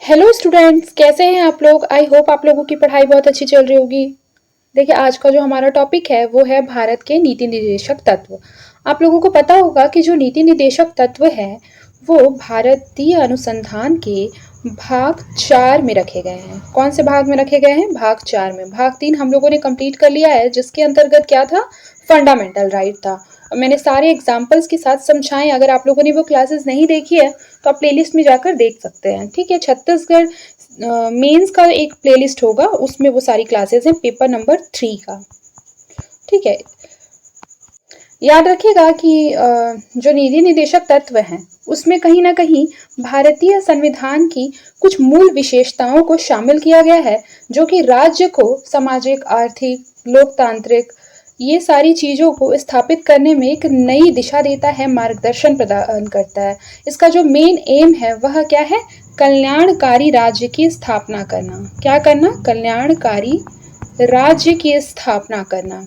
Hello students, कैसे हैं आप लोग। आई होप आप लोगों की पढ़ाई बहुत अच्छी चल रही होगी। देखिए, आज का जो हमारा टॉपिक है वो है भारत के नीति निर्देशक तत्व। आप लोगों को पता होगा कि जो नीति निर्देशक तत्व है वो भारतीय अनुसंधान के भाग 4 में रखे गए हैं। कौन से भाग में रखे गए हैं? भाग 4 में। भाग 3 हम लोगों ने कंप्लीट कर लिया है, जिसके अंतर्गत क्या था? फंडामेंटल राइट था। मैंने सारे एग्जाम्पल्स के साथ समझाए। अगर आप लोगों ने वो क्लासेस नहीं देखी है तो आप प्लेलिस्ट में जाकर देख सकते हैं। ठीक है, छत्तीसगढ़ मेंस का एक प्लेलिस्ट होगा, उसमें वो सारी क्लासेस हैं, पेपर नंबर 3 का। ठीक है, याद रखिएगा कि जो नीति निर्देशक तत्व हैं उसमें कहीं ना कहीं भारतीय संविधान की कुछ मूल विशेषताओं को शामिल किया गया है, जो कि राज्य को सामाजिक, आर्थिक, लोकतांत्रिक, ये सारी चीज़ों को स्थापित करने में एक नई दिशा देता है, मार्गदर्शन प्रदान करता है। इसका जो मेन एम है वह क्या है? कल्याणकारी राज्य की स्थापना करना। क्या करना? कल्याणकारी राज्य की स्थापना करना।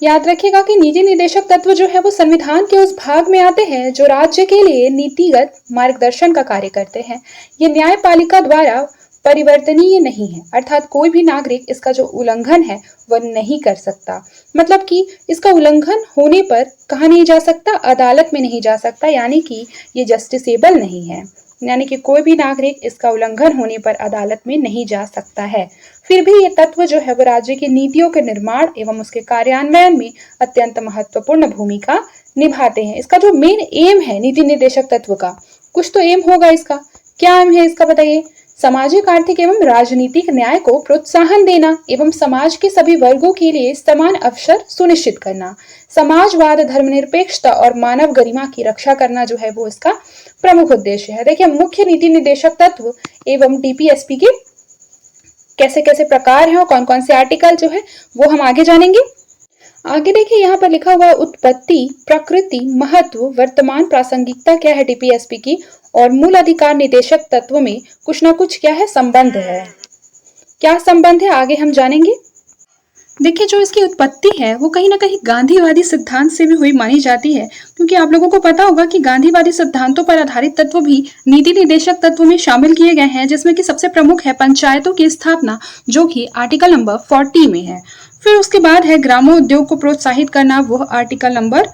याद रखिएगा कि नीति निर्देशक तत्व जो है वो संविधान के उस भाग में आते हैं जो राज्य के लिए नीतिगत मार्गदर्शन का कार्य करते हैं। ये न्यायपालिका द्वारा परिवर्तनीय नहीं है, अर्थात कोई भी नागरिक इसका जो उल्लंघन है वह नहीं कर सकता। मतलब कि इसका उल्लंघन होने पर कहाँ नहीं जा सकता? अदालत में नहीं जा सकता, यानी कि ये जस्टिसेबल नहीं है। यानी कि कोई भी नागरिक इसका उल्लंघन होने पर अदालत में नहीं जा सकता है। फिर भी ये तत्व जो है वो राज्य की नीतियों के निर्माण एवं उसके कार्यान्वयन में अत्यंत महत्वपूर्ण भूमिका निभाते हैं। इसका जो मेन एम है नीति निर्देशक तत्व का, कुछ तो एम होगा इसका। क्या एम है इसका बताइए? सामाजिक, आर्थिक एवं राजनीतिक न्याय को प्रोत्साहन देना एवं समाज के सभी वर्गों के लिए समान अवसर सुनिश्चित करना, समाजवाद, धर्मनिरपेक्षता और मानव गरिमा की रक्षा करना जो है वो इसका प्रमुख उद्देश्य है। देखिए, मुख्य नीति निर्देशक तत्व एवं डीपीएसपी के कैसे कैसे प्रकार हैं और कौन कौन से आर्टिकल जो है वो हम आगे जानेंगे। आगे देखिए, यहाँ पर लिखा हुआ उत्पत्ति, प्रकृति, महत्व, वर्तमान, प्रासंगिकता क्या है डीपीएसपी की, और मूल अधिकार निर्देशक तत्व में कुछ ना कुछ क्या है? संबंध है। क्या संबंध है आगे हम जानेंगे। देखिए, जो इसकी उत्पत्ति है वो कहीं ना कहीं गांधीवादी सिद्धांत से भी हुई मानी जाती है, क्योंकि आप लोगों को पता होगा कि गांधीवादी सिद्धांतों पर आधारित तत्व भी नीति निर्देशक तत्व में शामिल किए गए हैं, जिसमें कि सबसे प्रमुख है पंचायतों की स्थापना, जो कि आर्टिकल नंबर 40 में है। फिर उसके बाद है ग्रामोद्योग को प्रोत्साहित करना, वो आर्टिकल नंबर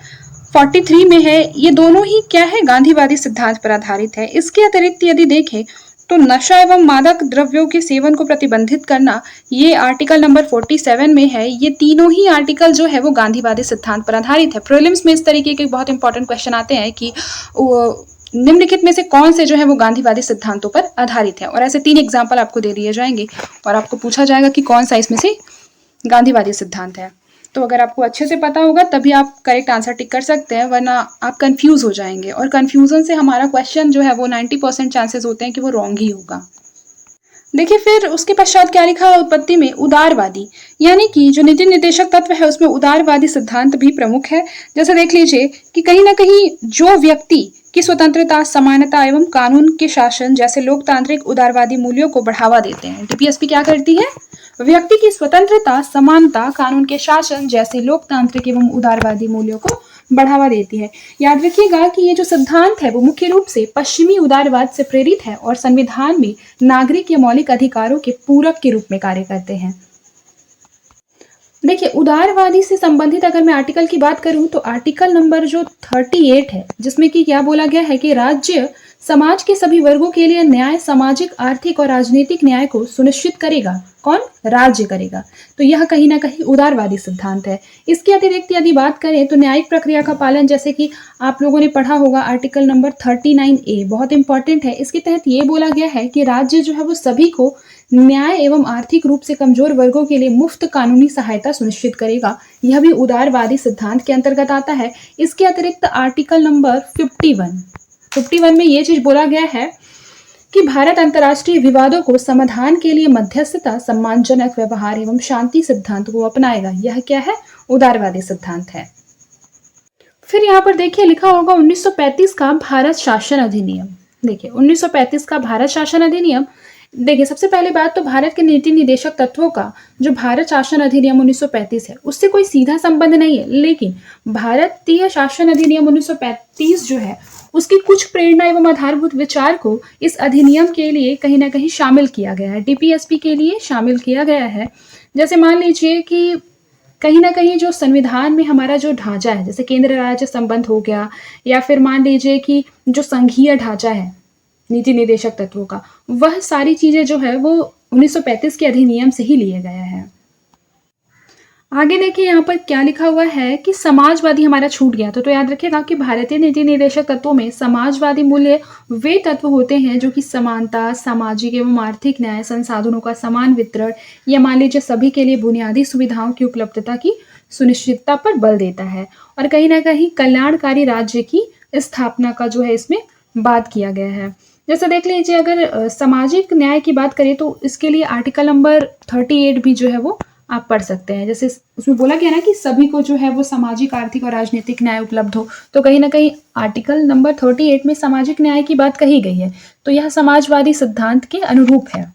43 में है। ये दोनों ही क्या है? गांधीवादी सिद्धांत पर आधारित है। इसके अतिरिक्त यदि देखें तो नशा एवं मादक द्रव्यों के सेवन को प्रतिबंधित करना, ये आर्टिकल नंबर 47 में है। ये तीनों ही आर्टिकल जो है वो गांधीवादी सिद्धांत पर आधारित है। प्रीलिम्स में इस तरीके के बहुत इंपॉर्टेंट क्वेश्चन आते हैं कि निम्नलिखित में से कौन से जो है वो गांधीवादी सिद्धांतों पर आधारित है, और ऐसे 3 एग्जाम्पल आपको दे दिए जाएंगे और आपको पूछा जाएगा कि कौन सा इसमें से गांधीवादी सिद्धांत है। तो अगर आपको अच्छे से पता होगा तभी आप करेक्ट आंसर टिक कर सकते हैं, वरना आप कंफ्यूज हो जाएंगे, और कंफ्यूजन से हमारा क्वेश्चन जो है वो 90% चांसेस होते हैं कि वो रॉन्ग ही होगा। देखिए, फिर उसके पश्चात क्या लिखा है उत्पत्ति में? उदारवादी, यानी कि जो नीति निर्देशक तत्व है उसमें उदारवादी सिद्धांत भी प्रमुख है। जैसे देख लीजिए कि कहीं ना कहीं जो व्यक्ति की स्वतंत्रता, समानता एवं कानून के शासन जैसे लोकतांत्रिक उदारवादी मूल्यों को बढ़ावा देते हैं। डीपीएसपी क्या करती है? व्यक्ति की स्वतंत्रता, समानता, कानून के शासन जैसे लोकतांत्रिक एवं उदारवादी मूल्यों को बढ़ावा देती है। याद रखिएगा कि ये जो सिद्धांत है वो मुख्य रूप से पश्चिमी उदारवाद से प्रेरित है और संविधान में नागरिक के मौलिक अधिकारों के पूरक के रूप में कार्य करते हैं। देखिए, उदारवादी से संबंधित अगर मैं आर्टिकल की बात करूं तो आर्टिकल नंबर जो 38 है, जिसमें कि क्या बोला गया है कि राज्य समाज के सभी वर्गों के लिए न्याय, सामाजिक, आर्थिक और राजनीतिक न्याय को सुनिश्चित करेगा। कौन? राज्य करेगा। तो यह कहीं ना कहीं उदारवादी सिद्धांत है। इसके अतिरिक्त यदि बात करें तो न्यायिक प्रक्रिया का पालन, जैसे कि आप लोगों ने पढ़ा होगा आर्टिकल नंबर 39A, बहुत इंपॉर्टेंट है। इसके तहत ये बोला गया है कि राज्य जो है वो सभी को न्याय एवं आर्थिक रूप से कमजोर वर्गों के लिए मुफ्त कानूनी सहायता सुनिश्चित करेगा। यह भी उदारवादी सिद्धांत के अंतर्गत आता है। इसके अतिरिक्त आर्टिकल नंबर 51 में ये चीज बोला गया है कि भारत अंतर्राष्ट्रीय विवादों को समाधान के लिए मध्यस्थता, सम्मानजनक व्यवहार एवं शांति सिद्धांत को अपनाएगा। यह क्या है? उदारवादी सिद्धांत है। फिर यहाँ पर देखिए लिखा होगा 1935 का भारत शासन अधिनियम। देखिए, 1935 का भारत शासन अधिनियम देखिए, सबसे पहली बात तो भारत के नीति निर्देशक तत्वों का जो भारत शासन अधिनियम 1935 है, उससे कोई सीधा संबंध नहीं है। लेकिन भारतीय शासन अधिनियम 1935 जो है, उसकी कुछ प्रेरणा एवं आधारभूत विचार को इस अधिनियम के लिए कहीं न कहीं शामिल किया गया है, डीपीएसपी के लिए शामिल किया गया है। जैसे मान लीजिए कि कहीं न कहीं जो संविधान में हमारा जो ढाँचा है, जैसे केंद्र राज्य संबंध हो गया, या फिर मान लीजिए कि जो संघीय ढाँचा है नीति निर्देशक तत्वों का, वह सारी चीज़ें जो है वो 1935 के अधिनियम से ही लिए गए हैं। आगे देखिए यहाँ पर क्या लिखा हुआ है कि समाजवादी हमारा छूट गया तो याद रखिएगा कि भारतीय नीति निर्देशक तत्वों में समाजवादी मूल्य वे तत्व होते हैं जो कि समानता, सामाजिक एवं आर्थिक न्याय, संसाधनों का समान वितरण, या मान लीजिए सभी के लिए बुनियादी सुविधाओं की उपलब्धता की सुनिश्चितता पर बल देता है, और कहीं ना कहीं कल्याणकारी राज्य की स्थापना का जो है इसमें बात किया गया है। जैसे देख लीजिए, अगर सामाजिक न्याय की बात करें तो इसके लिए आर्टिकल नंबर 38 भी जो है वो आप पढ़ सकते हैं। जैसे उसमें बोला गया ना कि सभी को जो है वो सामाजिक, आर्थिक और राजनीतिक न्याय उपलब्ध हो, तो कहीं ना कहीं आर्टिकल नंबर 38 में सामाजिक न्याय की बात कही गई है, तो यह समाजवादी सिद्धांत के अनुरूप है।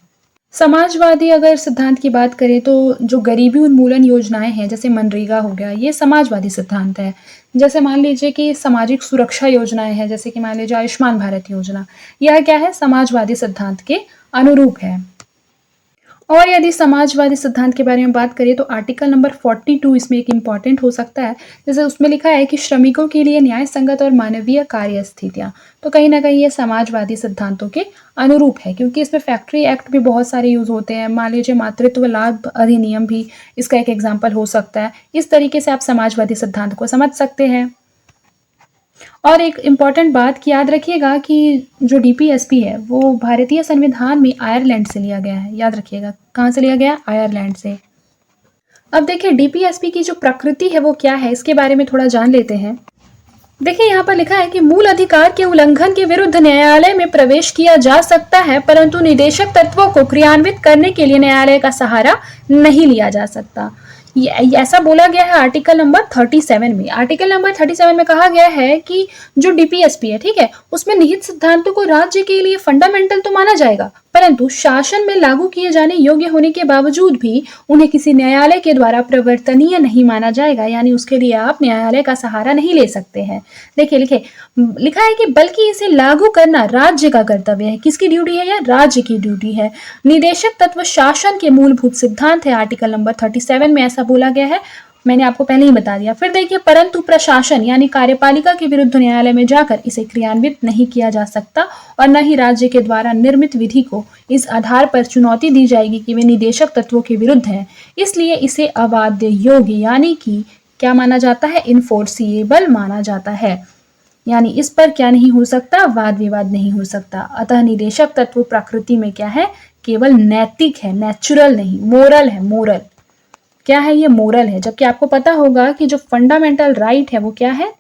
समाजवादी अगर सिद्धांत की बात करें तो जो गरीबी उन्मूलन योजनाएं हैं, जैसे मनरेगा हो गया, ये समाजवादी सिद्धांत है। जैसे मान लीजिए कि सामाजिक सुरक्षा योजनाएं हैं, जैसे कि मान लीजिए आयुष्मान भारत योजना, यह क्या है, समाजवादी सिद्धांत के अनुरूप है। और यदि समाजवादी सिद्धांत के बारे में बात करें तो आर्टिकल नंबर 42 इसमें एक इम्पॉर्टेंट हो सकता है। जैसे उसमें लिखा है कि श्रमिकों के लिए न्याय संगत और मानवीय कार्य स्थितियाँ, तो कहीं ना कहीं ये समाजवादी सिद्धांतों के अनुरूप है, क्योंकि इसमें फैक्ट्री एक्ट भी बहुत सारे यूज होते हैं। मान लीजिए मातृत्व लाभ अधिनियम भी इसका एक एग्जाम्पल हो सकता है। इस तरीके से आप समाजवादी सिद्धांत को समझ सकते हैं। और एक इम्पॉर्टेंट बात की याद रखिएगा कि जो डीपीएसपी है वो भारतीय संविधान में आयरलैंड से लिया गया है। याद रखिएगा, कहाँ से लिया गया, आयरलैंड से। अब देखिए डीपीएसपी की जो प्रकृति है वो क्या है, इसके बारे में थोड़ा जान लेते हैं। देखिए यहाँ पर लिखा है कि मूल अधिकार के उल्लंघन के विरुद्ध न्यायालय में प्रवेश किया जा सकता है, परंतु निदेशक तत्वों को क्रियान्वित करने के लिए न्यायालय का सहारा नहीं लिया जा सकता। ऐसा बोला गया है आर्टिकल नंबर 37 में। आर्टिकल नंबर 37 में कहा गया है कि जो डीपीएसपी है, ठीक है, उसमें निहित सिद्धांतों को राज्य के लिए फंडामेंटल तो माना जाएगा, परंतु शासन में लागू किए जाने योग्य होने के बावजूद भी उन्हें किसी न्यायालय के द्वारा प्रवर्तनीय नहीं माना जाएगा, यानी उसके लिए आप न्यायालय का सहारा नहीं ले सकते हैं। देखिए लिखा है कि बल्कि इसे लागू करना राज्य का कर्तव्य है। किसकी ड्यूटी है, यह राज्य की ड्यूटी है। निदेशक तत्व शासन के मूलभूत सिद्धांत है, आर्टिकल नंबर 37 में ऐसा बोला गया है, मैंने आपको पहले ही बता दिया। फिर देखिए, परंतु प्रशासन यानी कार्यपालिका के विरुद्ध न्यायालय में जाकर इसे क्रियान्वित नहीं किया जा सकता, और न ही राज्य के द्वारा निर्मित विधि को इस आधार पर चुनौती दी जाएगी कि वे निदेशक तत्वों के विरुद्ध है। इसलिए इसे अवाद्य योग्य यानी कि क्या माना जाता है, इनफोर्सिएबल माना जाता है, यानी इस पर क्या नहीं हो सकता, वाद विवाद नहीं हो सकता। अतः निदेशक तत्व प्रकृति में क्या है, केवल नैतिक है, नेचुरल नहीं, मोरल है। मोरल क्या है, ये मोरल है। जबकि आपको पता होगा कि जो फंडामेंटल राइट है वो क्या है,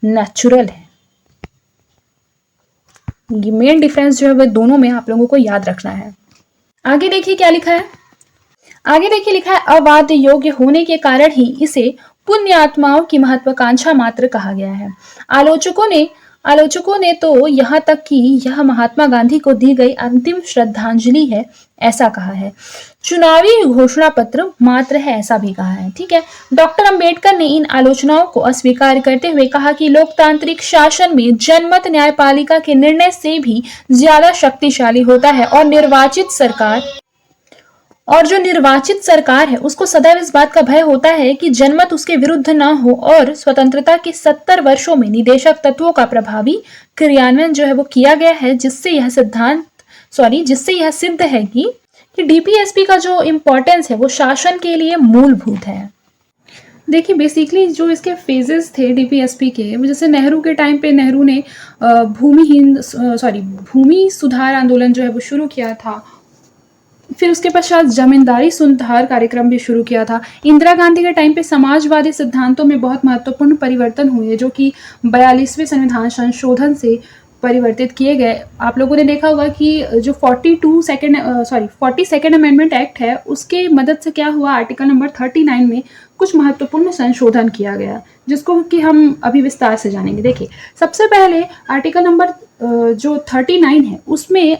नेचुरल है। ये मेन डिफरेंस जो है वो दोनों में आप लोगों को याद रखना है। आगे देखिए क्या लिखा है, आगे देखिए लिखा है अवाद योग्य होने के कारण ही इसे पुण्य आत्माओं की महत्वाकांक्षा मात्र कहा गया है। आलोचकों ने तो यहाँ तक कि यह महात्मा गांधी को दी गई अंतिम श्रद्धांजलि है ऐसा कहा है, चुनावी घोषणा पत्र मात्र है ऐसा भी कहा है। ठीक है, डॉक्टर अंबेडकर ने इन आलोचनाओं को अस्वीकार करते हुए कहा कि लोकतांत्रिक शासन में जनमत न्यायपालिका के निर्णय से भी ज्यादा शक्तिशाली होता है, और जो निर्वाचित सरकार है उसको सदैव इस बात का भय होता है कि जनमत उसके विरुद्ध न हो, और स्वतंत्रता के 70 वर्षों में निदेशक तत्वों का प्रभावी क्रियान्वयन जो है वो किया गया है, जिससे यह सिद्ध है कि डीपीएसपी का जो इम्पोर्टेंस है वो शासन के लिए मूलभूत है। देखिए बेसिकली जो इसके फेजेस थे डीपीएसपी के, जैसे नेहरू के टाइम पे नेहरू ने भूमि सुधार आंदोलन जो है वो शुरू किया था। फिर उसके पश्चात जमींदारी सुधार कार्यक्रम भी शुरू किया था। इंदिरा गांधी के टाइम पे समाजवादी सिद्धांतों में बहुत महत्वपूर्ण परिवर्तन हुए, जो कि 42वें संविधान संशोधन से परिवर्तित किए गए। आप लोगों ने देखा होगा कि जो 42nd अमेंडमेंट एक्ट है उसके मदद से क्या हुआ, आर्टिकल नंबर 39 में कुछ महत्वपूर्ण संशोधन किया गया, जिसको कि हम अभी विस्तार से जानेंगे। देखिए सबसे पहले आर्टिकल नंबर जो 39 है उसमें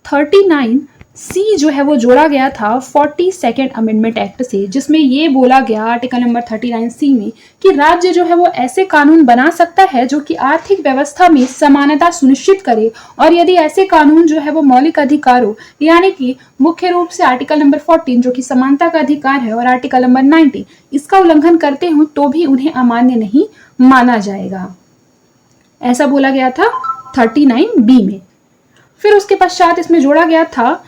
39 सी जो है वो जोड़ा गया था 42nd अमेंडमेंट एक्ट से, जिसमें ये बोला गया आर्टिकल नंबर 39 सी में कि राज्य जो है वो ऐसे कानून बना सकता है जो कि आर्थिक व्यवस्था में समानता सुनिश्चित करे, और यदि ऐसे कानून जो है वो मौलिक अधिकारों यानी कि मुख्य रूप से आर्टिकल नंबर 14 जो कि समानता का अधिकार है और आर्टिकल नंबर 19 इसका उल्लंघन करते हो तो भी उन्हें अमान्य नहीं माना जाएगा। ऐसा बोला गया था 39B में। फिर उसके पश्चात इसमें जोड़ा गया था,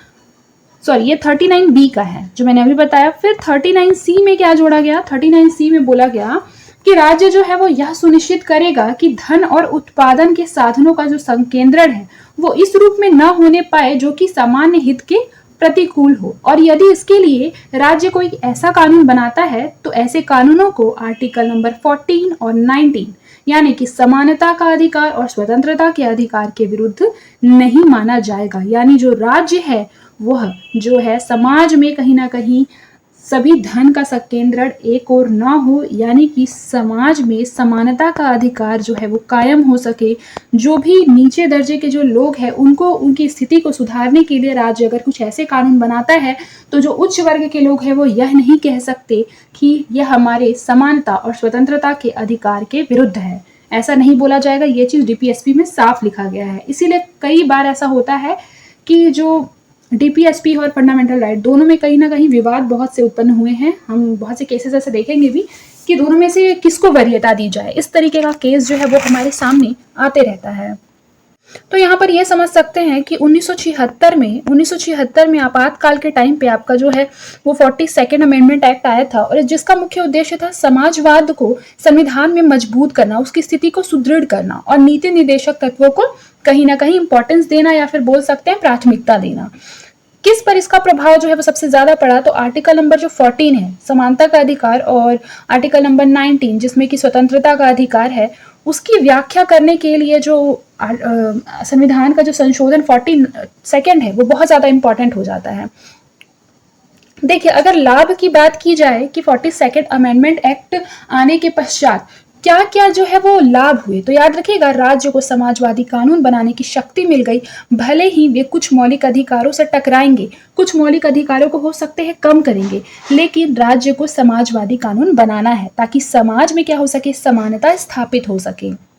सॉरी ये 39B का है जो मैंने अभी बताया। फिर 39C में क्या जोड़ा गया, 39C में बोला गया कि राज्य जो है वो यह सुनिश्चित करेगा कि धन और उत्पादन के साधनों का जो संकेंद्रण है वो इस रूप में न होने पाए जो कि सामान्य हित के प्रतिकूल हो, और यदि इसके लिए राज्य कोई ऐसा कानून बनाता है तो ऐसे कानूनों को आर्टिकल नंबर 14 और 19 यानी कि समानता का अधिकार और स्वतंत्रता के अधिकार के विरुद्ध नहीं माना जाएगा। यानी जो राज्य है वह जो है समाज में कहीं ना कहीं सभी धन का संकेंद्रण एक और ना हो, यानी कि समाज में समानता का अधिकार जो है वो कायम हो सके। जो भी नीचे दर्जे के जो लोग हैं उनको उनकी स्थिति को सुधारने के लिए राज्य अगर कुछ ऐसे कानून बनाता है तो जो उच्च वर्ग के लोग हैं वो यह नहीं कह सकते कि यह हमारे समानता और स्वतंत्रता के अधिकार के विरुद्ध है। ऐसा नहीं बोला जाएगा, ये चीज डीपीएसपी में साफ लिखा गया है। इसीलिए कई बार ऐसा होता है कि जो डीपीएसपी और फंडामेंटल राइट दोनों में कहीं ना कहीं विवाद बहुत से उत्पन्न हुए हैं। हम बहुत से केसेस ऐसे देखेंगे भी कि दोनों में से किसको वरीयता दी जाए, इस तरीके का केस जो है वो हमारे सामने आते रहता है। तो यहाँ पर ये समझ सकते हैं कि 1976 में आपातकाल के टाइम पे आपका जो है वो 42nd अमेंडमेंट एक्ट आया था, और जिसका मुख्य उद्देश्य था समाजवाद को संविधान में मजबूत करना, उसकी स्थिति को सुदृढ़ करना और नीति निर्देशक तत्वों को कहीं ना कहीं इंपॉर्टेंस देना या फिर बोल सकते हैं प्राथमिकता देना। किस पर इसका प्रभाव जो है वो सबसे ज्यादा पड़ा, तो आर्टिकल नंबर जो 14 है समानता का अधिकार और आर्टिकल नंबर 19 जिसमें कि स्वतंत्रता का अधिकार है, उसकी व्याख्या करने के लिए जो संविधान का जो संशोधन 42nd है वो बहुत ज्यादा इंपॉर्टेंट हो जाता है। देखिए अगर लाभ की बात की जाए कि 42nd अमेंडमेंट एक्ट आने के पश्चात क्या क्या जो है वो लाभ हुए, तो याद रखिएगा राज्य को समाजवादी कानून बनाने की शक्ति मिल गई। भले ही वे कुछ मौलिक अधिकारों से टकराएंगे, कुछ मौलिक अधिकारों को हो सकते हैं कम करेंगे, लेकिन राज्य को समाजवादी कानून बनाना है ताकि समाज में क्या हो सके, समानता स्थापित हो सके।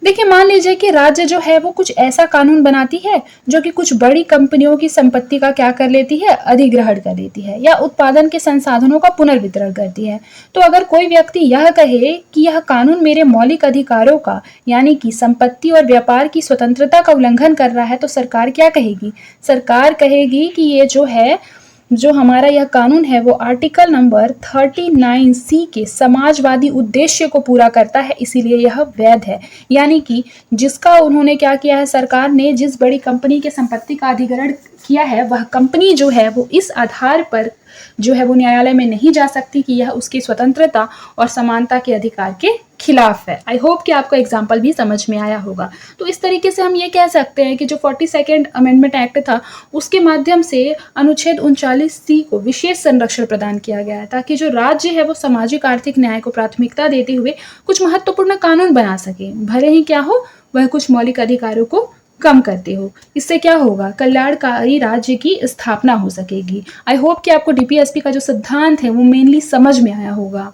देखिए मान लीजिए कि राज्य जो है वो कुछ ऐसा कानून बनाती है जो कि कुछ बड़ी कंपनियों की संपत्ति का क्या कर लेती है, अधिग्रहण कर लेती है, या उत्पादन के संसाधनों का पुनर्वितरण करती है। तो अगर कोई व्यक्ति यह कहे कि यह कानून मेरे मौलिक अधिकारों का यानी कि संपत्ति और व्यापार की स्वतंत्रता का उल्लंघन कर रहा है, तो सरकार क्या कहेगी, सरकार कहेगी कि ये जो है जो हमारा यह कानून है वो आर्टिकल नंबर 39C के समाजवादी उद्देश्य को पूरा करता है, इसीलिए यह वैध है। यानी कि जिसका उन्होंने क्या किया है, सरकार ने जिस बड़ी कंपनी के संपत्ति का अधिग्रहण किया है वह कंपनी जो है वो इस आधार पर जो है वो न्यायालय में नहीं जा सकती कि यह उसकी स्वतंत्रता और समानता के अधिकार के खिलाफ है। आई होप कि आपको एग्जाम्पल भी समझ में आया होगा। तो इस तरीके से हम ये कह सकते हैं कि जो 42nd अमेंडमेंट एक्ट था उसके माध्यम से अनुच्छेद 39C को विशेष संरक्षण प्रदान किया गया है ताकि जो राज्य है वो सामाजिक आर्थिक न्याय को प्राथमिकता देते हुए कुछ महत्वपूर्ण कानून बना सके, भले ही क्या हो वह कुछ मौलिक अधिकारों को कम करते हो। इससे क्या होगा, कल्याणकारी राज्य की स्थापना हो सकेगी। आई होप कि आपको डीपीएसपी का जो सिद्धांत है वो मेनली समझ में आया होगा।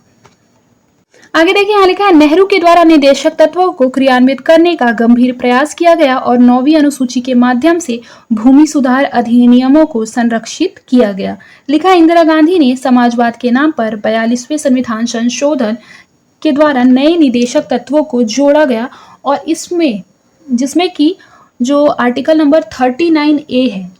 आगे देखिए यहाँ लिखा है, नेहरू के द्वारा निदेशक तत्वों को क्रियान्वित करने का गंभीर प्रयास किया गया और 9वीं अनुसूची के माध्यम से भूमि सुधार अधिनियमों को संरक्षित किया गया। लिखा है, इंदिरा गांधी ने समाजवाद के नाम पर 42वें संविधान संशोधन के द्वारा नए निदेशक तत्वों को जोड़ा गया और इसमें जिसमें कि जो आर्टिकल नंबर 39A है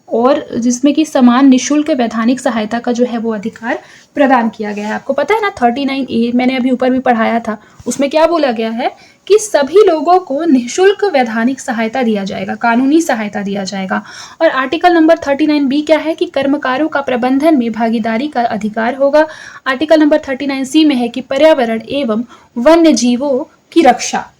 और जिसमें कि समान निशुल्क वैधानिक सहायता का जो है वो अधिकार प्रदान किया गया है। आपको पता है ना 39A मैंने अभी ऊपर भी पढ़ाया था, उसमें क्या बोला गया है कि सभी लोगों को निशुल्क वैधानिक सहायता दिया जाएगा, कानूनी सहायता दिया जाएगा। और आर्टिकल नंबर 39B क्या है कि कर्मकारों का प्रबंधन में भागीदारी का अधिकार होगा। आर्टिकल नंबर 39C में है कि पर्यावरण एवं वन्य जीवों की रक्षा,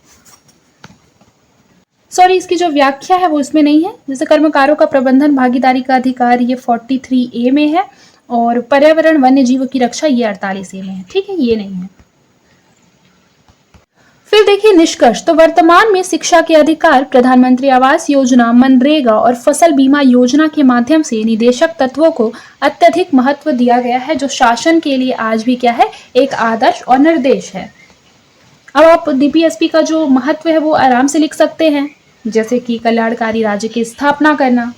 सॉरी इसकी जो व्याख्या है वो इसमें नहीं है, जैसे कर्मकारों का प्रबंधन भागीदारी का अधिकार ये 43A में है और पर्यावरण वन्य जीवों की रक्षा ये 48A में है। ठीक है, ये नहीं है। फिर देखिए निष्कर्ष। तो वर्तमान में शिक्षा के अधिकार प्रधानमंत्री आवास योजना, मनरेगा और फसल बीमा योजना के माध्यम से निदेशक तत्वों को अत्यधिक महत्व दिया गया है, जो शासन के लिए आज भी क्या है, एक आदर्श और निर्देश है। अब आप डीपीएसपी का जो महत्व है वो आराम से लिख सकते हैं, जैसे कि कल्याणकारी राज्य की स्थापना करना।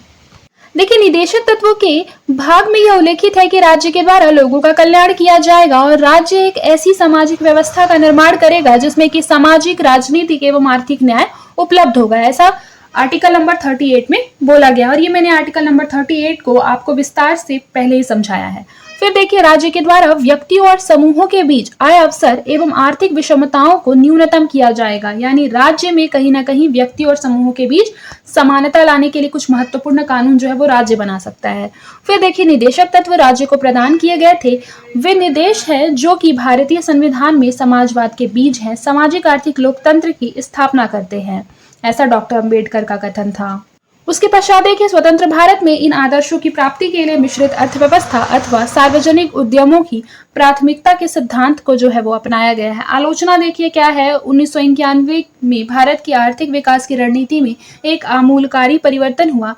देखिए निदेशक तत्वों के भाग में यह उल्लेखित है कि राज्य के द्वारा लोगों का कल्याण किया जाएगा और राज्य एक ऐसी सामाजिक व्यवस्था का निर्माण करेगा जिसमें कि सामाजिक, राजनीतिक एवं आर्थिक न्याय उपलब्ध होगा। ऐसा आर्टिकल नंबर 38 में बोला गया और ये मैंने आर्टिकल नंबर 38 को आपको विस्तार से पहले ही समझाया है। फिर देखिए राज्य के द्वारा व्यक्तियों और समूहों के बीच आय अवसर एवं आर्थिक विषमताओं को न्यूनतम किया जाएगा, यानी राज्य में कहीं ना कहीं व्यक्ति और समूहों के बीच समानता लाने के लिए कुछ महत्वपूर्ण कानून जो है वो राज्य बना सकता है। फिर देखिए निदेशक तत्व राज्य को प्रदान किए गए थे वे निर्देश है जो कि भारतीय संविधान में समाजवाद के बीज है, सामाजिक आर्थिक लोकतंत्र की स्थापना करते हैं, ऐसा डॉक्टर अंबेडकर का कथन था। उसके पश्चात देखिए स्वतंत्र भारत में इन आदर्शों की प्राप्ति के लिए मिश्रित अर्थव्यवस्था अथवा सार्वजनिक उद्यमों की प्राथमिकता के सिद्धांत को जो है वो अपनाया गया है। आलोचना देखिए क्या है, 1991 में भारत की आर्थिक विकास की रणनीति में एक आमूलकारी परिवर्तन हुआ,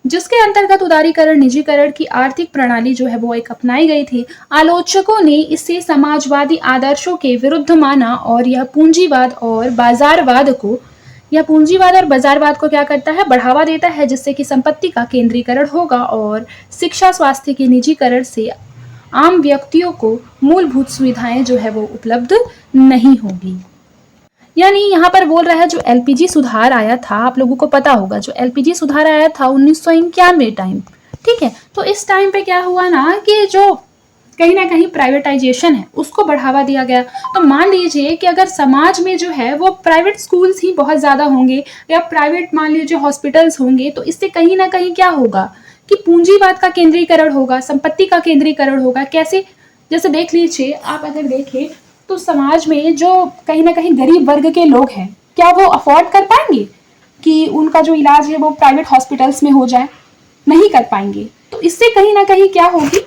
जिसके अंतर्गत उदारीकरण, निजीकरण की आर्थिक प्रणाली जो है वो एक अपनाई गई थी। आलोचकों ने इसे समाजवादी आदर्शों के विरुद्ध माना और यह पूंजीवाद और बाजारवाद को क्या करता है, बढ़ावा देता है, जिससे कि संपत्ति का केंद्रीकरण होगा और शिक्षा, स्वास्थ्य के निजीकरण से आम व्यक्तियों को मूलभूत सुविधाएं जो है वो उपलब्ध नहीं होगी। यानी यहाँ पर बोल रहा है जो एलपीजी सुधार आया था, आप लोगों को पता होगा जो एलपीजी सुधार आया था 1991 टाइम, ठीक है। तो इस टाइम पे क्या हुआ ना कि जो कहीं ना कहीं प्राइवेटाइजेशन है उसको बढ़ावा दिया गया। तो मान लीजिए कि अगर समाज में जो है वो प्राइवेट स्कूल्स ही बहुत ज़्यादा होंगे या प्राइवेट मान लीजिए हॉस्पिटल्स होंगे, तो इससे कहीं ना कहीं क्या होगा कि पूंजीवाद का केंद्रीकरण होगा, संपत्ति का केंद्रीकरण होगा। कैसे, जैसे देख लीजिए आप अगर देखें तो समाज में जो कहीं ना कहीं गरीब वर्ग के लोग हैं, क्या वो अफोर्ड कर पाएंगे कि उनका जो इलाज है वो प्राइवेट हॉस्पिटल्स में हो जाए? नहीं कर पाएंगे। तो इससे कहीं ना कहीं क्या होगी,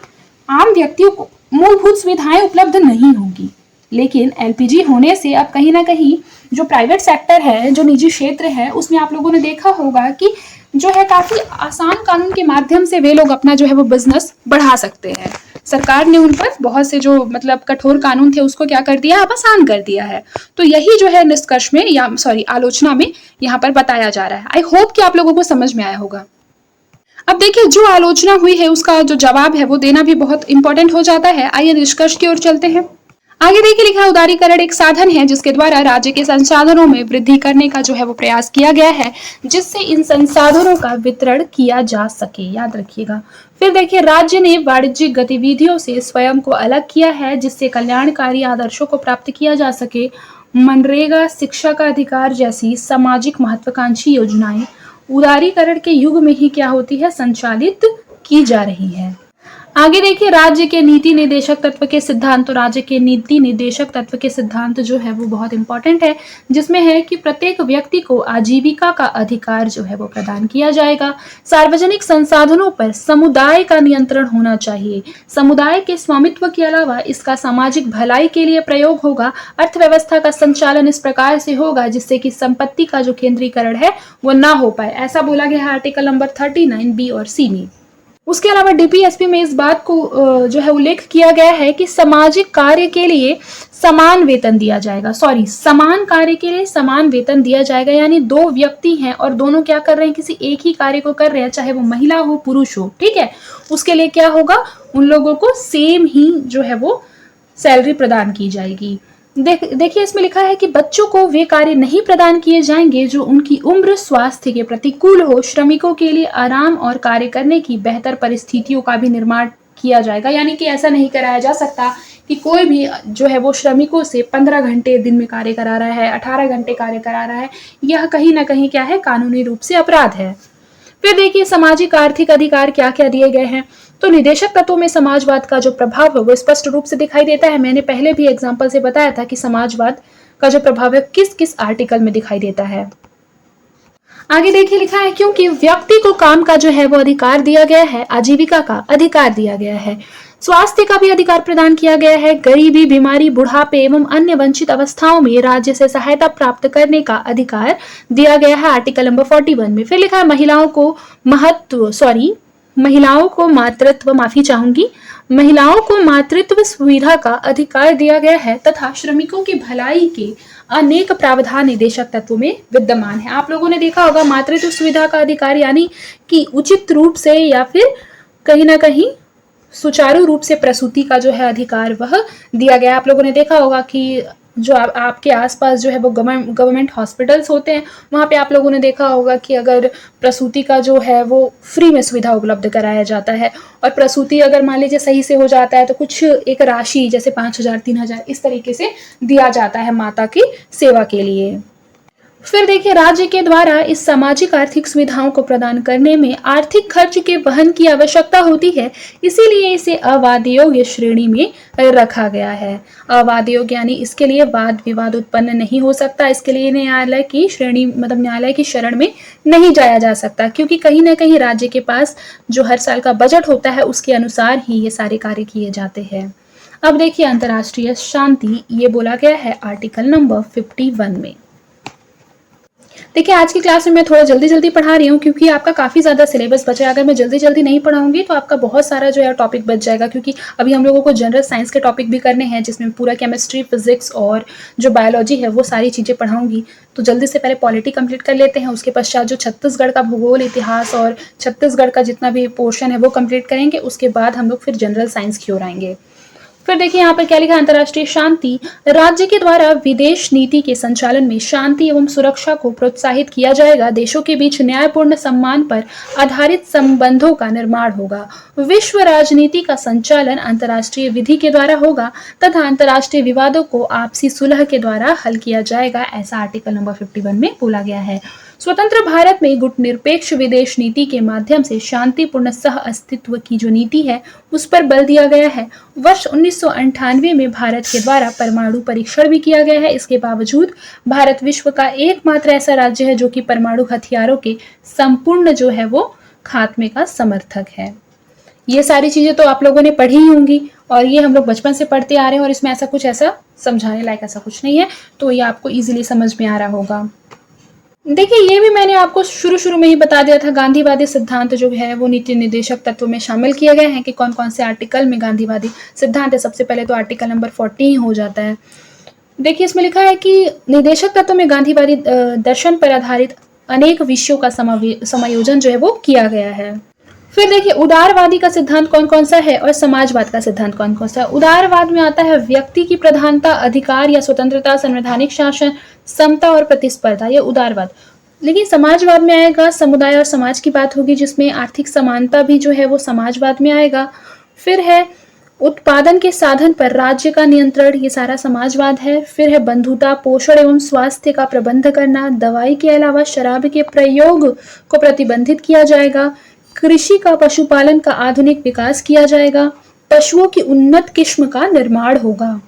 आम व्यक्तियों को मूलभूत सुविधाएं उपलब्ध नहीं होगी। लेकिन एलपीजी होने से अब कहीं ना कहीं जो प्राइवेट सेक्टर है, जो निजी क्षेत्र है, उसमें आप लोगों ने देखा होगा कि जो है काफी आसान कानून के माध्यम से वे लोग अपना जो है वो बिजनेस बढ़ा सकते हैं। सरकार ने उन पर बहुत से जो मतलब कठोर कानून थे उसको क्या कर दिया, अब आसान कर दिया है। तो यही जो है निष्कर्ष में या आलोचना में यहाँ पर बताया जा रहा है। आई होप कि आप लोगों को समझ में आया होगा। अब देखिए जो आलोचना हुई है उसका जो जवाब है वो देना भी बहुत इंपॉर्टेंट हो जाता है। आइए निष्कर्ष की ओर चलते हैं। आगे देखिए लिखा है उदारीकरण एक साधन है जिसके द्वारा राज्य के संसाधनों में वृद्धि करने का जो है वो प्रयास किया गया है, जिससे इन संसाधनों का वितरण किया जा सके, याद रखिएगा। फिर देखिए राज्य ने वाणिज्यिक गतिविधियों से स्वयं को अलग किया है जिससे कल्याणकारी आदर्शों को प्राप्त किया जा सके। मनरेगा, शिक्षा का अधिकार जैसी सामाजिक महत्वाकांक्षी योजनाएं उदारीकरण के युग में ही क्या होती है, संचालित की जा रही है। आगे देखिए राज्य के नीति निर्देशक तत्व के सिद्धांत। तो राज्य के नीति निर्देशक तत्व के सिद्धांत जो है वो बहुत इंपॉर्टेंट है, जिसमें है कि प्रत्येक व्यक्ति को आजीविका का अधिकार जो है वो प्रदान किया जाएगा। सार्वजनिक संसाधनों पर समुदाय का नियंत्रण होना चाहिए। समुदाय के स्वामित्व के अलावा इसका सामाजिक भलाई के लिए प्रयोग होगा। अर्थव्यवस्था का संचालन इस प्रकार से होगा जिससे कि संपत्ति का जो केंद्रीकरण है वो ना हो पाए, ऐसा बोला गया है आर्टिकल नंबर 39 बी और सी में। उसके अलावा डीपीएसपी में इस बात को जो है उल्लेख किया गया है कि सामाजिक कार्य के लिए समान वेतन दिया जाएगा। समान कार्य के लिए समान वेतन दिया जाएगा, यानी दो व्यक्ति हैं और दोनों क्या कर रहे हैं, किसी एक ही कार्य को कर रहे हैं, चाहे वो महिला हो पुरुष हो, ठीक है। उसके लिए क्या होगा, उन लोगों को सेम ही जो है वो सैलरी प्रदान की जाएगी। देखिए इसमें लिखा है कि बच्चों को वे कार्य नहीं प्रदान किए जाएंगे जो उनकी उम्र, स्वास्थ्य के प्रतिकूल हो। श्रमिकों के लिए आराम और कार्य करने की बेहतर परिस्थितियों का भी निर्माण किया जाएगा, यानी कि ऐसा नहीं कराया जा सकता कि कोई भी जो है वो श्रमिकों से 15 घंटे दिन में कार्य करा रहा है, 18 घंटे कार्य करा रहा है। यह कहीं ना कहीं क्या है, कानूनी रूप से अपराध है। फिर देखिए सामाजिक आर्थिक अधिकार क्या क्या दिए गए हैं। तो निदेशक तत्वों में समाजवाद का जो प्रभाव है वो स्पष्ट रूप से दिखाई देता है। मैंने पहले भी एग्जांपल से बताया था कि समाजवाद का जो प्रभाव है किस किस आर्टिकल में दिखाई देता है। आगे देखिए लिखा है क्योंकि व्यक्ति को काम का जो है वो अधिकार दिया गया है, आजीविका का अधिकार दिया गया है। स्वास्थ्य का भी अधिकार प्रदान किया गया है। गरीबी, बीमारी, बुढ़ापे एवं अन्य वंचित अवस्थाओं में राज्य से सहायता प्राप्त करने का अधिकार दिया गया है आर्टिकल नंबर 41 में। फिर लिखा है महिलाओं को मातृत्व सुविधा का अधिकार दिया गया है तथा श्रमिकों की भलाई के अनेक प्रावधान निदेशक तत्व में विद्यमान है। आप लोगों ने देखा होगा मातृत्व सुविधा का अधिकार यानी कि उचित रूप से या फिर कहीं ना कहीं सुचारू रूप से प्रसूति का जो है अधिकार वह दिया गया। आप लोगों ने देखा होगा कि जो आपके आसपास जो है वो गवर्नमेंट हॉस्पिटल्स होते हैं, वहाँ पे आप लोगों ने देखा होगा कि अगर प्रसूति का जो है वो फ्री में सुविधा उपलब्ध कराया जाता है और प्रसूति अगर मान लीजिए सही से हो जाता है तो कुछ एक राशि जैसे 5,000 3,000 इस तरीके से दिया जाता है माता की सेवा के लिए। फिर देखिए राज्य के द्वारा इस सामाजिक आर्थिक सुविधाओं को प्रदान करने में आर्थिक खर्च के वहन की आवश्यकता होती है, इसीलिए इसे अवाद योग्य श्रेणी में रखा गया है। अवाद योग्य यानी इसके लिए वाद विवाद उत्पन्न नहीं हो सकता, इसके लिए न्यायालय की श्रेणी मतलब न्यायालय की शरण में नहीं जाया जा सकता, क्योंकि कहीं ना कहीं राज्य के पास जो हर साल का बजट होता है उसके अनुसार ही ये सारे कार्य किए जाते हैं। अब देखिए अंतर्राष्ट्रीय शांति ये बोला गया है आर्टिकल नंबर 51 में। देखिए आज की क्लास में मैं थोड़ा जल्दी जल्दी पढ़ा रही हूँ क्योंकि आपका काफ़ी ज़्यादा सिलेबस बचा है। अगर मैं जल्दी जल्दी नहीं पढ़ाऊंगी तो आपका बहुत सारा जो है टॉपिक बच जाएगा, क्योंकि अभी हम लोगों को जनरल साइंस के टॉपिक भी करने हैं जिसमें पूरा केमिस्ट्री, फिजिक्स और जो बायोलॉजी है वो सारी चीज़ें पढ़ाऊंगी। तो जल्दी से पहले पॉलिटी कंप्लीट कर लेते हैं, उसके पश्चात जो छत्तीसगढ़ का भूगोल, इतिहास और छत्तीसगढ़ का जितना भी पोर्शन है वो कंप्लीट करेंगे। उसके बाद हम लोग फिर जनरल साइंस की ओर आएंगे। फिर देखिए यहाँ पर क्या लिखा है अंतर्राष्ट्रीय शांति। राज्य के द्वारा विदेश नीति के संचालन में शांति एवं सुरक्षा को प्रोत्साहित किया जाएगा। देशों के बीच न्यायपूर्ण सम्मान पर आधारित संबंधों का निर्माण होगा। विश्व राजनीति का संचालन अंतर्राष्ट्रीय विधि के द्वारा होगा तथा अंतर्राष्ट्रीय विवादों को आपसी सुलह के द्वारा हल किया जाएगा, ऐसा आर्टिकल नंबर 51 में बोला गया है। स्वतंत्र भारत में गुटनिरपेक्ष विदेश नीति के माध्यम से शांतिपूर्ण सह अस्तित्व की जो नीति है उस पर बल दिया गया है। वर्ष 1998 में भारत के द्वारा परमाणु परीक्षण भी किया गया है। इसके बावजूद भारत विश्व का एकमात्र ऐसा राज्य है जो कि परमाणु हथियारों के संपूर्ण जो है वो खात्मे का समर्थक है। ये सारी चीजें तो आप लोगों ने पढ़ी ही होंगी और ये हम लोग बचपन से पढ़ते आ रहे हैं और इसमें ऐसा समझाने लायक ऐसा कुछ नहीं है, तो ये आपको इजीली समझ में आ रहा होगा। देखिए ये भी मैंने आपको शुरू में ही बता दिया था, गांधीवादी सिद्धांत जो है वो नीति निर्देशक तत्व में शामिल किए गए हैं कि कौन कौन से आर्टिकल में गांधीवादी सिद्धांत है। सबसे पहले तो आर्टिकल नंबर 40 हो जाता है। देखिए इसमें लिखा है कि निर्देशक तत्व में गांधीवादी दर्शन पर आधारित अनेक विषयों का समायोजन जो है वो किया गया है। फिर देखिए उदारवादी का सिद्धांत कौन कौन सा है और समाजवाद का सिद्धांत कौन कौन सा है। उदारवाद में आता है व्यक्ति की प्रधानता, अधिकार या स्वतंत्रता, संवैधानिक शासन, समता और प्रतिस्पर्धा, ये उदारवाद। लेकिन समाजवाद में आएगा समुदाय और समाज की बात होगी, जिसमें आर्थिक समानता भी जो है वो समाजवाद में आएगा। फिर है उत्पादन के साधन पर राज्य का नियंत्रण, ये सारा समाजवाद है। फिर है बंधुता, पोषण एवं स्वास्थ्य का प्रबंध करना, दवाई के अलावा शराब के प्रयोग को प्रतिबंधित किया जाएगा। कृषि का, पशुपालन का आधुनिक विकास किया जाएगा। पशुओं की उन्नत किस्म का निर्माण होगा।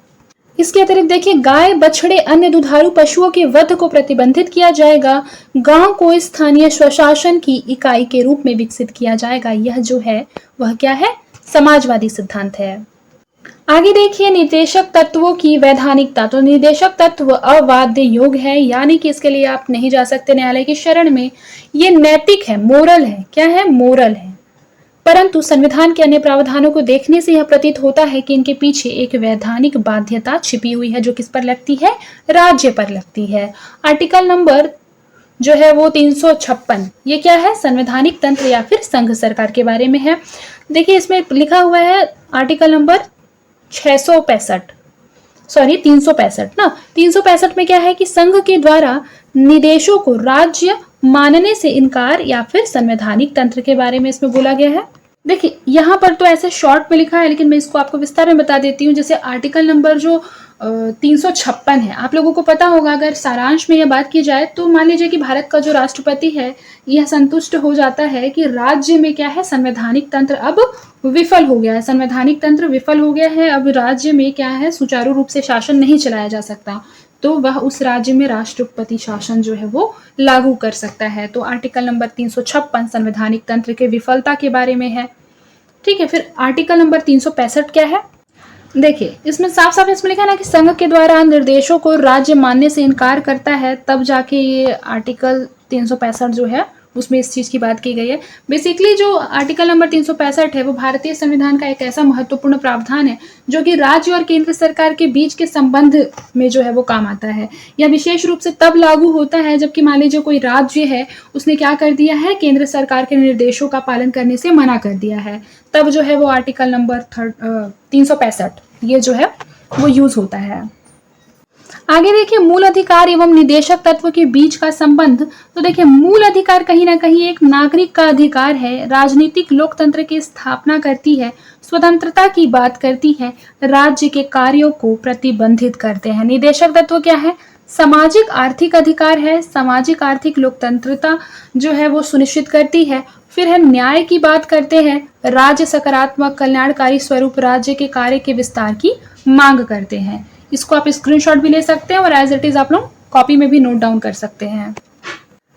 इसके अतिरिक्त देखिए गाय, बछड़े, अन्य दुधारू पशुओं के वध को प्रतिबंधित किया जाएगा। गांव को स्थानीय स्वशासन की इकाई के रूप में विकसित किया जाएगा। यह जो है वह क्या है, समाजवादी सिद्धांत है। आगे देखिए निर्देशक तत्वों की वैधानिकता। तो निर्देशक तत्व अवाद्य योग्य है, यानी कि इसके लिए आप नहीं जा सकते न्यायालय की शरण में। ये नैतिक है, मोरल है। क्या है, मोरल है। परंतु संविधान के अन्य प्रावधानों को देखने से यह प्रतीत होता है कि इनके पीछे एक वैधानिक बाध्यता छिपी हुई है, जो किस पर लगती है, राज्य पर लगती है। आर्टिकल नंबर जो है वो 356, ये क्या है, संवैधानिक तंत्र या फिर संघ सरकार के बारे में है। देखिए इसमें लिखा हुआ है आर्टिकल नंबर 365 ना। 365 में क्या है कि संघ के द्वारा निदेशों को राज्य मानने से इनकार या फिर संवैधानिक तंत्र के बारे में इसमें बोला गया है। देखिए यहाँ पर तो ऐसे शॉर्ट में लिखा है, लेकिन मैं इसको आपको विस्तार में बता देती हूँ। जैसे आर्टिकल नंबर जो 356 है, आप लोगों को पता होगा, अगर सारांश में यह बात की जाए तो मान लीजिए कि भारत का जो राष्ट्रपति है यह संतुष्ट हो जाता है कि राज्य में क्या है, संवैधानिक तंत्र अब विफल हो गया है। संवैधानिक तंत्र विफल हो गया है, अब राज्य में क्या है, सुचारू रूप से शासन नहीं चलाया जा सकता, तो वह उस राज्य में राष्ट्रपति शासन जो है वो लागू कर सकता है। तो आर्टिकल नंबर 356 संवैधानिक तंत्र के विफलता के बारे में है। ठीक है, फिर आर्टिकल नंबर 365 क्या है? देखिए, इसमें साफ साफ इसमें लिखा है ना कि संघ के द्वारा निर्देशों को राज्य मानने से इनकार करता है, तब जाके ये आर्टिकल 365 जो है उसमें इस चीज़ की बात की गई है। बेसिकली जो आर्टिकल नंबर 365 है वो भारतीय संविधान का एक ऐसा महत्वपूर्ण प्रावधान है जो कि राज्य और केंद्र सरकार के बीच के संबंध में जो है वो काम आता है। यह विशेष रूप से तब लागू होता है जबकि मान लीजिए कोई राज्य है, उसने क्या कर दिया है, केंद्र सरकार के निर्देशों का पालन करने से मना कर दिया है, तब जो है वो आर्टिकल नंबर 365 ये जो है वो यूज होता है। आगे देखिए, मूल अधिकार एवं निदेशक तत्व के बीच का संबंध। तो देखिए, मूल अधिकार कहीं ना कहीं एक नागरिक का अधिकार है, राजनीतिक लोकतंत्र की स्थापना करती है, स्वतंत्रता की बात करती है, राज्य के कार्यों को प्रतिबंधित करते हैं। निदेशक तत्व क्या है? सामाजिक आर्थिक अधिकार है, सामाजिक आर्थिक लोकतंत्रता जो है वो सुनिश्चित करती है। फिर है न्याय की बात करते हैं, राज्य सकारात्मक कल्याणकारी स्वरूप राज्य के कार्य के विस्तार की मांग करते हैं। इसको आप स्क्रीनशॉट भी ले सकते हैं और एज इट इज आप लोग कॉपी में भी नोट डाउन कर सकते हैं।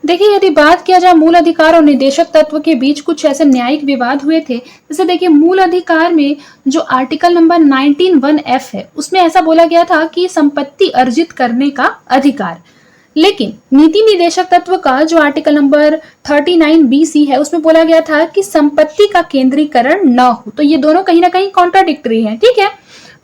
देखिए, यदि बात किया जाए मूल अधिकार और निदेशक तत्व के बीच कुछ ऐसे न्यायिक विवाद हुए थे, जैसे देखिए मूल अधिकार में जो आर्टिकल नंबर 19(1)(f) है उसमें ऐसा बोला गया था कि संपत्ति अर्जित करने का अधिकार, लेकिन नीति निदेशक तत्व का जो आर्टिकल नंबर 39(b)(c) है उसमें बोला गया था कि संपत्ति का केंद्रीकरण न हो। तो ये दोनों कहीं ना कहीं कॉन्ट्राडिक्टरी है, ठीक है।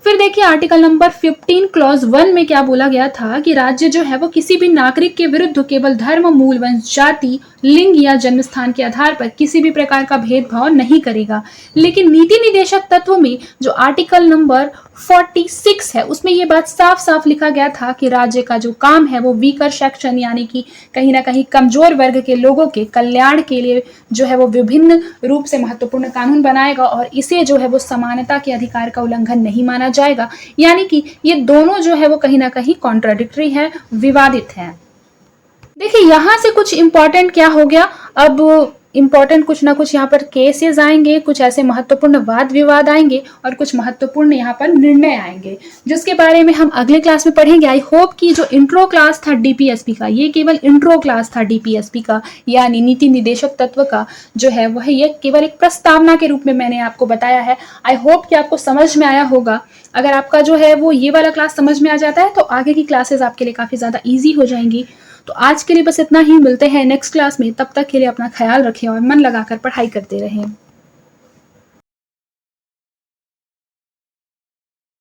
फिर देखिए आर्टिकल नंबर 15 क्लॉज 1 में क्या बोला गया था कि राज्य जो है वो किसी भी नागरिक के विरुद्ध केवल धर्म, मूल, वंश, जाति, लिंग या जन्म स्थान के आधार पर किसी भी प्रकार का भेदभाव नहीं करेगा। लेकिन नीति निदेशक तत्व में जो आर्टिकल नंबर 46 है उसमें ये बात साफ साफ लिखा गया था कि राज्य का जो काम है वो वीकर सेक्शन यानी कि कहीं ना कहीं कमजोर वर्ग के लोगों के कल्याण के लिए जो है वो विभिन्न रूप से महत्वपूर्ण कानून बनाएगा और इसे जो है वो समानता के अधिकार का उल्लंघन नहीं माना जाएगा। यानी कि ये दोनों जो है वो कहीं ना कहीं कॉन्ट्राडिक्टरी है, विवादित है। देखिए यहाँ से कुछ इंपॉर्टेंट क्या हो गया, अब इंपॉर्टेंट कुछ ना कुछ यहाँ पर केसेस आएंगे, कुछ ऐसे महत्वपूर्ण वाद विवाद आएंगे और कुछ महत्वपूर्ण यहाँ पर निर्णय आएंगे जिसके बारे में हम अगले क्लास में पढ़ेंगे। आई होप कि जो इंट्रो क्लास था डीपीएसपी का, ये केवल इंट्रो क्लास था डीपीएसपी का, यानी नीति निदेशक तत्व का जो है वह ये केवल एक प्रस्तावना के रूप में मैंने आपको बताया है। आई होप कि आपको समझ में आया होगा। अगर आपका जो है वो ये वाला क्लास समझ में आ जाता है तो आगे की क्लासेस आपके लिए काफी ज्यादा ईजी हो जाएंगी। तो आज के लिए बस इतना ही, मिलते हैं नेक्स्ट क्लास में। तब तक के लिए अपना ख्याल रखें और मन लगाकर पढ़ाई करते रहें।